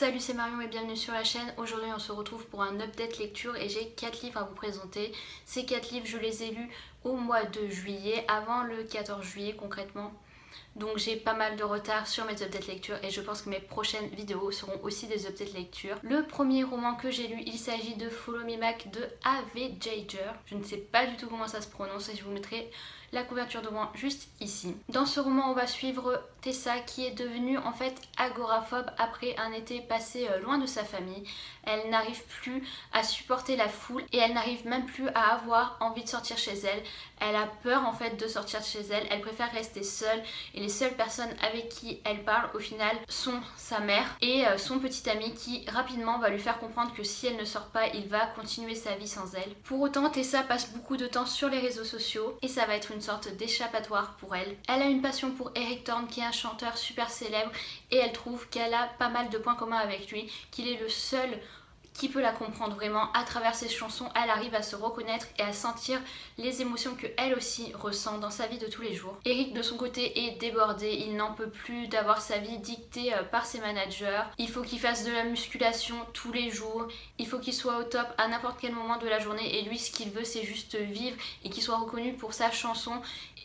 Salut, c'est Marion et bienvenue sur la chaîne. Aujourd'hui on se retrouve pour un update lecture et j'ai 4 livres à vous présenter. Ces 4 livres je les ai lus au mois de juillet, avant le 14 juillet concrètement. Donc j'ai pas mal de retard sur mes updates lecture et je pense que mes prochaines vidéos seront aussi des updates lecture. Le premier roman que j'ai lu, il s'agit de Follow Me Back de A.V. Giger. Je ne sais pas du tout comment ça se prononce et je vous mettrai la couverture de roman juste ici. Dans ce roman on va suivre Tessa qui est devenue en fait agoraphobe après un été passé loin de sa famille. Elle n'arrive plus à supporter la foule et elle n'arrive même plus à avoir envie de sortir chez elle. Elle a peur en fait de sortir de chez elle, elle préfère rester seule et les seules personnes avec qui elle parle au final sont sa mère et son petit ami qui rapidement va lui faire comprendre que si elle ne sort pas, il va continuer sa vie sans elle. Pour autant, Tessa passe beaucoup de temps sur les réseaux sociaux et ça va être une sorte d'échappatoire pour elle. Elle a une passion pour Eric Thorne qui est un chanteur super célèbre et elle trouve qu'elle a pas mal de points communs avec lui, qu'il est le seul qui peut la comprendre vraiment. À travers ses chansons, elle arrive à se reconnaître et à sentir les émotions que elle aussi ressent dans sa vie de tous les jours. Eric de son côté est débordé, il n'en peut plus d'avoir sa vie dictée par ses managers. Il faut qu'il fasse de la musculation tous les jours, il faut qu'il soit au top à n'importe quel moment de la journée et lui ce qu'il veut c'est juste vivre et qu'il soit reconnu pour sa chanson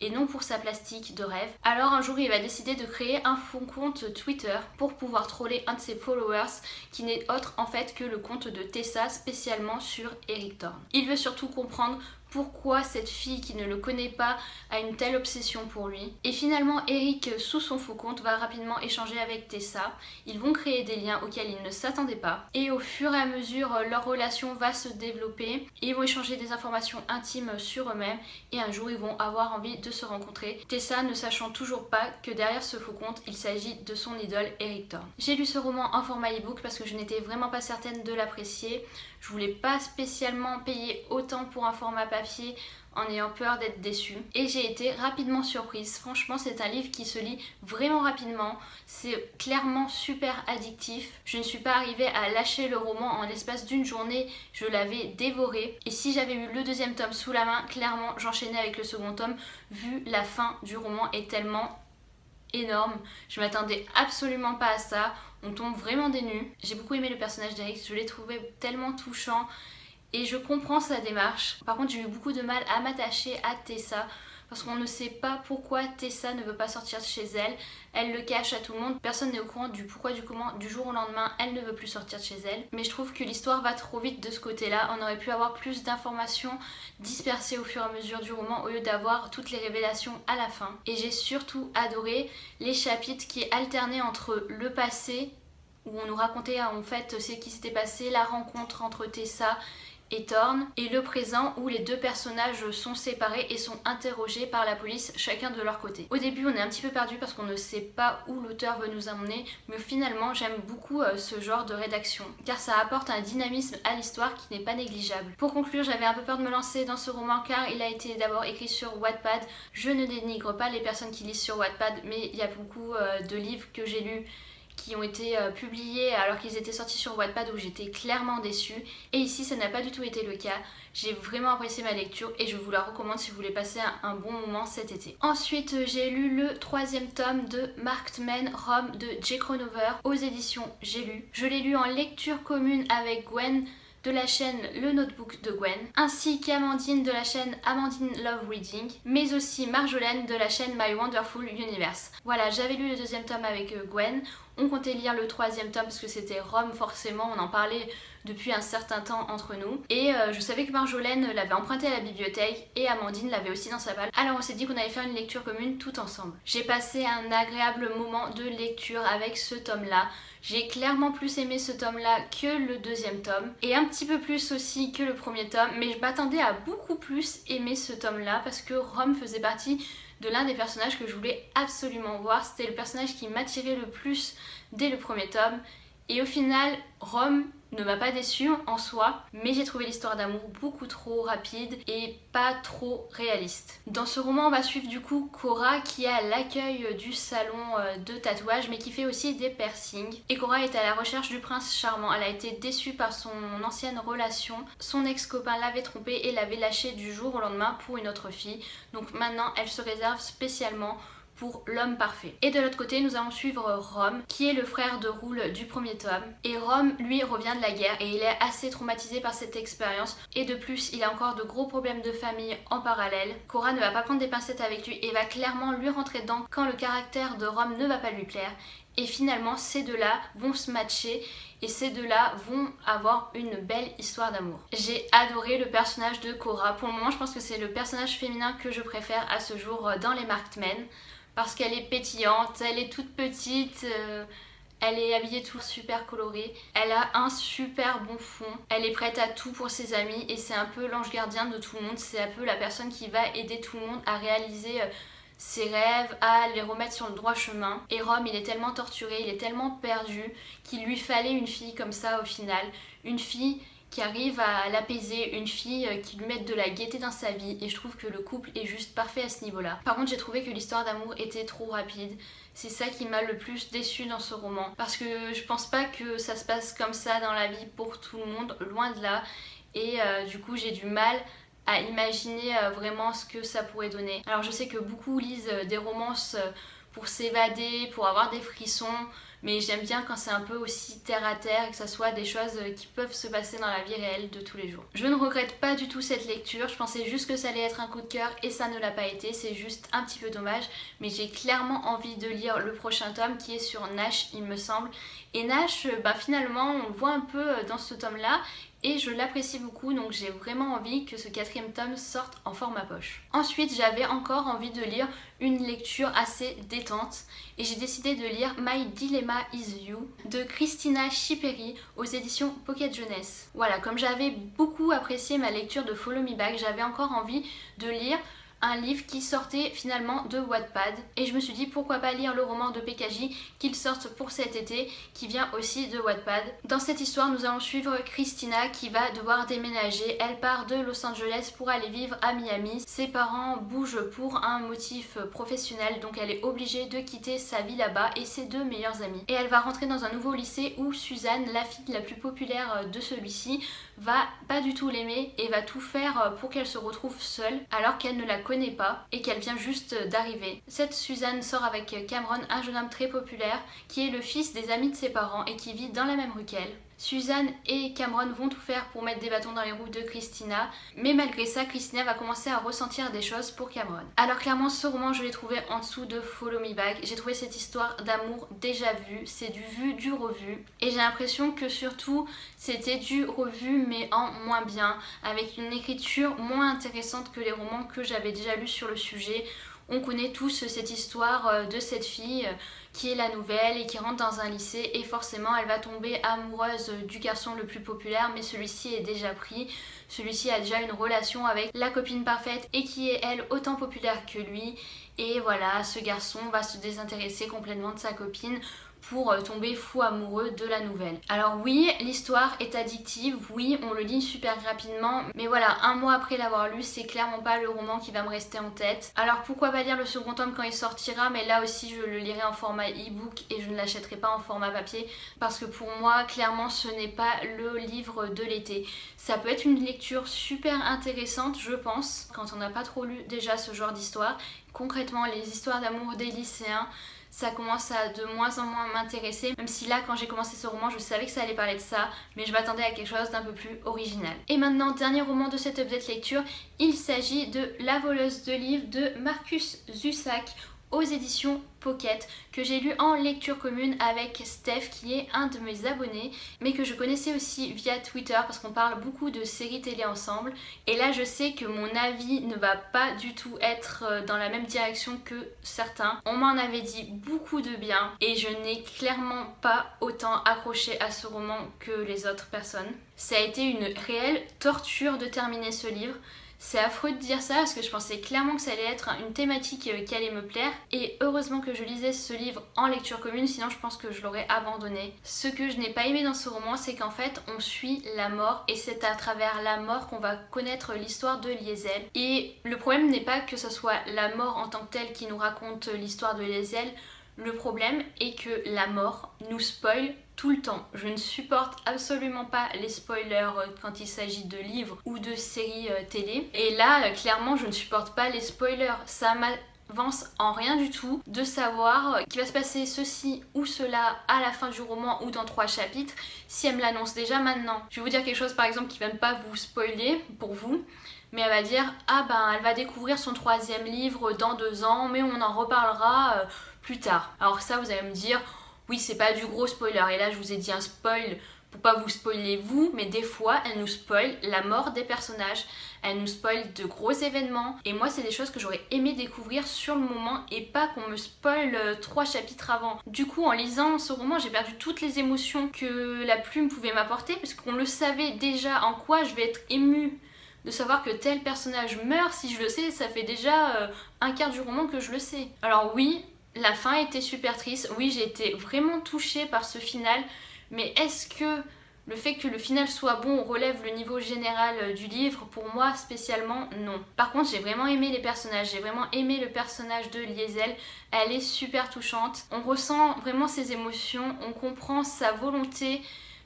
et non pour sa plastique de rêve. Alors un jour il va décider de créer un faux compte Twitter pour pouvoir troller un de ses followers qui n'est autre en fait que le compte de Tessa spécialement sur Eric Thorne. Il veut surtout comprendre pourquoi cette fille qui ne le connaît pas a une telle obsession pour lui. Et finalement Eric sous son faux compte va rapidement échanger avec Tessa. Ils vont créer des liens auxquels ils ne s'attendaient pas. Et au fur et à mesure leur relation va se développer. Ils vont échanger des informations intimes sur eux-mêmes et un jour ils vont avoir envie de se rencontrer. Tessa ne sachant toujours pas que derrière ce faux compte il s'agit de son idole Eric Thorne. J'ai lu ce roman en format ebook parce que je n'étais vraiment pas certaine de l'apprécier. Je voulais pas spécialement payer autant pour un format papier en ayant peur d'être déçue. Et j'ai été rapidement surprise. Franchement, c'est un livre qui se lit vraiment rapidement. C'est clairement super addictif. Je ne suis pas arrivée à lâcher le roman en l'espace d'une journée. Je l'avais dévoré. Et si j'avais eu le deuxième tome sous la main, clairement, j'enchaînais avec le second tome vu la fin du roman est tellement énorme. Je m'attendais absolument pas à ça. On tombe vraiment des nues. J'ai beaucoup aimé le personnage d'Eric, je l'ai trouvé tellement touchant et je comprends sa démarche. Par contre j'ai eu beaucoup de mal à m'attacher à Tessa parce qu'on ne sait pas pourquoi Tessa ne veut pas sortir de chez elle. Elle le cache à tout le monde, personne n'est au courant du pourquoi du comment. Du jour au lendemain, elle ne veut plus sortir de chez elle. Mais je trouve que l'histoire va trop vite de ce côté-là. On aurait pu avoir plus d'informations dispersées au fur et à mesure du roman au lieu d'avoir toutes les révélations à la fin. Et j'ai surtout adoré les chapitres qui alternaient entre le passé, où on nous racontait en fait ce qui s'était passé, la rencontre entre Tessa et Thorne, et le présent où les deux personnages sont séparés et sont interrogés par la police chacun de leur côté. Au début on est un petit peu perdu parce qu'on ne sait pas où l'auteur veut nous emmener, mais finalement j'aime beaucoup ce genre de rédaction car ça apporte un dynamisme à l'histoire qui n'est pas négligeable. Pour conclure, j'avais un peu peur de me lancer dans ce roman car il a été d'abord écrit sur Wattpad. Je ne dénigre pas les personnes qui lisent sur Wattpad, mais il y a beaucoup de livres que j'ai lus qui ont été publiés alors qu'ils étaient sortis sur Wattpad où j'étais clairement déçue, et ici ça n'a pas du tout été le cas. J'ai vraiment apprécié ma lecture et je vous la recommande si vous voulez passer un bon moment cet été. Ensuite j'ai lu le 3e tome de Marked Men Rome de Jay Cronover aux éditions J'ai lu. Je l'ai lu en lecture commune avec Gwen de la chaîne Le Notebook de Gwen, ainsi qu'Amandine de la chaîne Amandine Love Reading, mais aussi Marjolaine de la chaîne My Wonderful Universe. Voilà, j'avais lu le 2e tome avec Gwen, on comptait lire le 3e tome parce que c'était Rome forcément, on en parlait depuis un certain temps entre nous, et je savais que Marjolaine l'avait emprunté à la bibliothèque et Amandine l'avait aussi dans sa balle, alors on s'est dit qu'on allait faire une lecture commune tout ensemble. J'ai passé un agréable moment de lecture avec ce tome-là. J'ai clairement plus aimé ce tome-là que le 2e tome, et un petit peu plus aussi que le 1er tome, mais je m'attendais à beaucoup plus aimer ce tome-là parce que Rome faisait partie de l'un des personnages que je voulais absolument voir. C'était le personnage qui m'attirait le plus dès le 1er tome, et au final Rome ne m'a pas déçue en soi, mais j'ai trouvé l'histoire d'amour beaucoup trop rapide et pas trop réaliste. Dans ce roman on va suivre du coup Cora qui est à l'accueil du salon de tatouage mais qui fait aussi des piercings, et Cora est à la recherche du prince charmant. Elle a été déçue par son ancienne relation, son ex-copain l'avait trompée et l'avait lâchée du jour au lendemain pour une autre fille, donc maintenant elle se réserve spécialement pour l'homme parfait. Et de l'autre côté, nous allons suivre Rom, qui est le frère de Roule du premier tome. Et Rom, lui, revient de la guerre et il est assez traumatisé par cette expérience. Et de plus, il a encore de gros problèmes de famille en parallèle. Cora ne va pas prendre des pincettes avec lui et va clairement lui rentrer dedans quand le caractère de Rom ne va pas lui plaire. Et finalement, ces deux-là vont se matcher et ces deux-là vont avoir une belle histoire d'amour. J'ai adoré le personnage de Cora. Pour le moment, je pense que c'est le personnage féminin que je préfère à ce jour dans les Marked Men. Parce qu'elle est pétillante, elle est toute petite, elle est habillée tout super colorée. Elle a un super bon fond. Elle est prête à tout pour ses amis et c'est un peu l'ange gardien de tout le monde. C'est un peu la personne qui va aider tout le monde à réaliser ses rêves, à les remettre sur le droit chemin. Et Rom, il est tellement torturé, il est tellement perdu qu'il lui fallait une fille comme ça au final. Une fille qui arrive à l'apaiser, une fille qui lui mette de la gaieté dans sa vie, et je trouve que le couple est juste parfait à ce niveau-là. Par contre, j'ai trouvé que l'histoire d'amour était trop rapide. C'est ça qui m'a le plus déçue dans ce roman, parce que je pense pas que ça se passe comme ça dans la vie pour tout le monde, loin de là, et du coup j'ai du mal à imaginer vraiment ce que ça pourrait donner. Alors je sais que beaucoup lisent des romances pour s'évader, pour avoir des frissons, mais j'aime bien quand c'est un peu aussi terre à terre et que ça soit des choses qui peuvent se passer dans la vie réelle de tous les jours. Je ne regrette pas du tout cette lecture, je pensais juste que ça allait être un coup de cœur et ça ne l'a pas été, c'est juste un petit peu dommage, mais j'ai clairement envie de lire le prochain tome qui est sur Nash, il me semble. Et Nash, finalement on le voit un peu dans ce tome là, et je l'apprécie beaucoup, donc j'ai vraiment envie que ce 4e tome sorte en format poche. Ensuite, j'avais encore envie de lire une lecture assez détente et j'ai décidé de lire My Dilemma Is You de Christina Schiperi aux éditions Pocket Jeunesse. Voilà, comme j'avais beaucoup apprécié ma lecture de Follow Me Back, j'avais encore envie de lire un livre qui sortait finalement de Wattpad et je me suis dit pourquoi pas lire le roman de PKJ qu'il sorte pour cet été qui vient aussi de Wattpad. Dans cette histoire nous allons suivre Christina qui va devoir déménager. Elle part de Los Angeles pour aller vivre à Miami. Ses parents bougent pour un motif professionnel, donc elle est obligée de quitter sa vie là-bas et ses 2 meilleurs amis. Et elle va rentrer dans un nouveau lycée où Suzanne, la fille la plus populaire de celui-ci, va pas du tout l'aimer et va tout faire pour qu'elle se retrouve seule alors qu'elle ne la connaît pas et qu'elle vient juste d'arriver. Cette Suzanne sort avec Cameron, un jeune homme très populaire qui est le fils des amis de ses parents et qui vit dans la même rue qu'elle. Suzanne et Cameron vont tout faire pour mettre des bâtons dans les roues de Christina, mais malgré ça, Christina va commencer à ressentir des choses pour Cameron. Alors clairement, ce roman, je l'ai trouvé en dessous de Follow Me Back. J'ai trouvé cette histoire d'amour déjà vue, c'est du vu, du revu, et j'ai l'impression que surtout, c'était du revu, mais en moins bien, avec une écriture moins intéressante que les romans que j'avais déjà lus sur le sujet. On connaît tous cette histoire de cette fille qui est la nouvelle et qui rentre dans un lycée et forcément elle va tomber amoureuse du garçon le plus populaire, mais celui-ci est déjà pris. Celui-ci a déjà une relation avec la copine parfaite et qui est elle autant populaire que lui, et voilà, ce garçon va se désintéresser complètement de sa copine pour tomber fou amoureux de la nouvelle. Alors oui, l'histoire est addictive, oui, on le lit super rapidement, mais voilà, un mois après l'avoir lu, c'est clairement pas le roman qui va me rester en tête. Alors pourquoi pas lire le second tome quand il sortira, mais là aussi je le lirai en format e-book et je ne l'achèterai pas en format papier parce que pour moi, clairement, ce n'est pas le livre de l'été. Ça peut être une lecture super intéressante, je pense, quand on n'a pas trop lu déjà ce genre d'histoire. Concrètement, les histoires d'amour des lycéens, ça commence à de moins en moins m'intéresser, même si là quand j'ai commencé ce roman je savais que ça allait parler de ça, mais je m'attendais à quelque chose d'un peu plus original. Et maintenant, dernier roman de cette update lecture, il s'agit de La voleuse de livres de Marcus Zusak aux éditions Pocket, que j'ai lu en lecture commune avec Steph qui est un de mes abonnés, mais que je connaissais aussi via Twitter parce qu'on parle beaucoup de séries télé ensemble, et là je sais que mon avis ne va pas du tout être dans la même direction que certains. On m'en avait dit beaucoup de bien et je n'ai clairement pas autant accroché à ce roman que les autres personnes. Ça a été une réelle torture de terminer ce livre. C'est affreux de dire ça parce que je pensais clairement que ça allait être une thématique qui allait me plaire, et heureusement que je lisais ce livre en lecture commune, sinon je pense que je l'aurais abandonné. Ce que je n'ai pas aimé dans ce roman, c'est qu'en fait on suit la mort et c'est à travers la mort qu'on va connaître l'histoire de Liesel. Et le problème n'est pas que ce soit la mort en tant que telle qui nous raconte l'histoire de Liesel. Le problème est que la mort nous spoil tout le temps. Je ne supporte absolument pas les spoilers quand il s'agit de livres ou de séries télé. Et là, clairement, je ne supporte pas les spoilers. Ça m'a avance en rien du tout de savoir qu'il va se passer ceci ou cela à la fin du roman ou dans 3 chapitres si elle me l'annonce déjà maintenant. Je vais vous dire quelque chose par exemple qui va ne pas vous spoiler pour vous, mais elle va dire ah ben elle va découvrir son 3e livre dans 2 ans mais on en reparlera plus tard. Alors ça vous allez me dire oui c'est pas du gros spoiler et là je vous ai dit un spoil pour pas vous spoiler vous, mais des fois elle nous spoil la mort des personnages, elle nous spoil de gros événements et moi c'est des choses que j'aurais aimé découvrir sur le moment et pas qu'on me spoil 3 chapitres avant. Du coup en lisant ce roman j'ai perdu toutes les émotions que la plume pouvait m'apporter parce qu'on le savait déjà en quoi je vais être émue de savoir que tel personnage meurt. Si je le sais, ça fait déjà un quart du roman que je le sais. Alors oui, la fin était super triste, oui j'ai été vraiment touchée par ce final. Mais est-ce que le fait que le final soit bon relève le niveau général du livre? Pour moi spécialement non. Par contre j'ai vraiment aimé les personnages, j'ai vraiment aimé le personnage de Liesel, elle est super touchante. On ressent vraiment ses émotions, on comprend sa volonté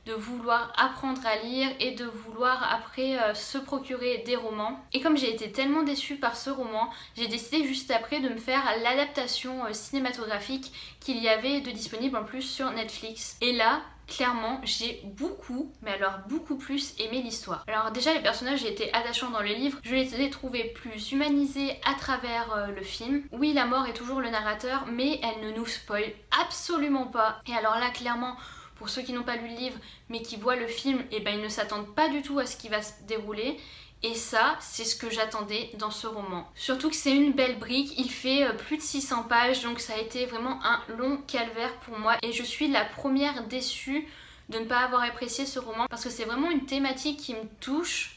de vouloir apprendre à lire et de vouloir après se procurer des romans. Et comme j'ai été tellement déçue par ce roman, j'ai décidé juste après de me faire l'adaptation cinématographique qu'il y avait de disponible en plus sur Netflix. Et là, clairement, j'ai beaucoup, mais alors beaucoup plus aimé l'histoire. Alors déjà, les personnages étaient attachants dans le livre, je les ai trouvés plus humanisés à travers le film. Oui, la mort est toujours le narrateur, mais elle ne nous spoil absolument pas. Et alors là, clairement, pour ceux qui n'ont pas lu le livre mais qui voient le film, et ben ils ne s'attendent pas du tout à ce qui va se dérouler. Et ça, c'est ce que j'attendais dans ce roman. Surtout que c'est une belle brique, il fait plus de 600 pages, donc ça a été vraiment un long calvaire pour moi. Et je suis la première déçue de ne pas avoir apprécié ce roman, parce que c'est vraiment une thématique qui me touche.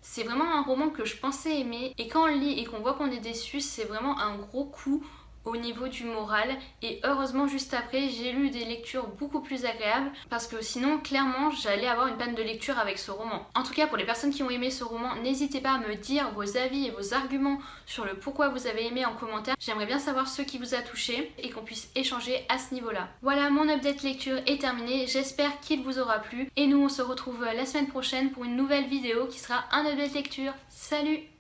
C'est vraiment un roman que je pensais aimer, et quand on le lit et qu'on voit qu'on est déçu, c'est vraiment un gros coup au niveau du moral. Et heureusement juste après j'ai lu des lectures beaucoup plus agréables parce que sinon clairement j'allais avoir une panne de lecture avec ce roman. En tout cas pour les personnes qui ont aimé ce roman, n'hésitez pas à me dire vos avis et vos arguments sur le pourquoi vous avez aimé en commentaire. J'aimerais bien savoir ce qui vous a touché et qu'on puisse échanger à ce niveau là. Voilà, mon update lecture est terminé, j'espère qu'il vous aura plu et nous on se retrouve la semaine prochaine pour une nouvelle vidéo qui sera un update lecture. Salut!